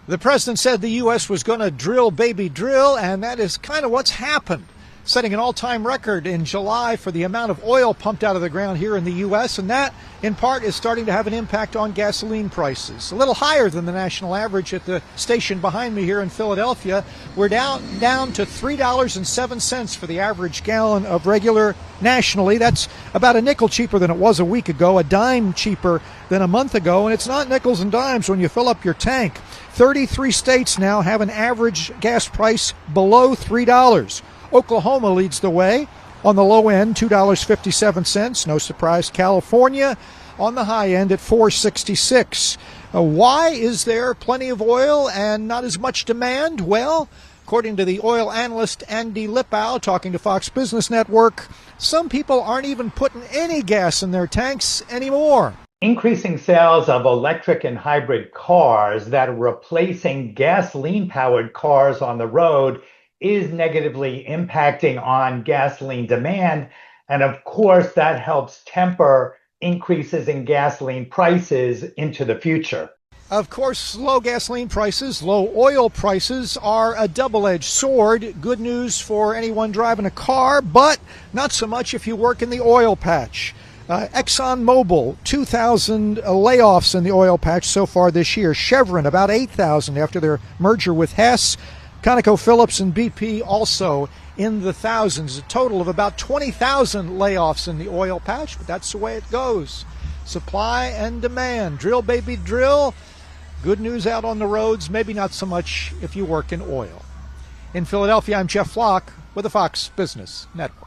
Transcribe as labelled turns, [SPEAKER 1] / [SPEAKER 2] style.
[SPEAKER 1] The president said the U.S. was going to drill, baby, drill, and that is kind of what's happened, setting an all-time record in July for the amount of oil pumped out of the ground here in the U.S., and that, in part, is starting to have an impact on gasoline prices. A little higher than the national average at the station behind me here in Philadelphia. We're down to $3.07 for the average gallon of regular nationally. That's about a nickel cheaper than it was a week ago, a dime cheaper than a month ago, and it's not nickels and dimes when you fill up your tank. 33 states now have an average gas price below $3. Oklahoma leads the way on the low end, $2.57. No surprise, California on the high end at $4.66. Why is there plenty of oil and not as much demand? Well, according to the oil analyst Andy Lippow, talking to Fox Business Network, some people aren't even putting any gas in their tanks anymore.
[SPEAKER 2] Increasing sales of electric and hybrid cars that are replacing gasoline-powered cars on the road is negatively impacting on gasoline demand. And of course, that helps temper increases in gasoline prices into the future.
[SPEAKER 1] Of course, low gasoline prices, low oil prices are a double-edged sword. Good news for anyone driving a car, but not so much if you work in the oil patch. ExxonMobil, 2,000 layoffs in the oil patch so far this year. Chevron, about 8,000 after their merger with Hess. ConocoPhillips and BP also in the thousands. A total of about 20,000 layoffs in the oil patch, but that's the way it goes. Supply and demand. Drill, baby, drill. Good news out on the roads, maybe not so much if you work in oil. In Philadelphia, I'm Jeff Flock with the Fox Business Network.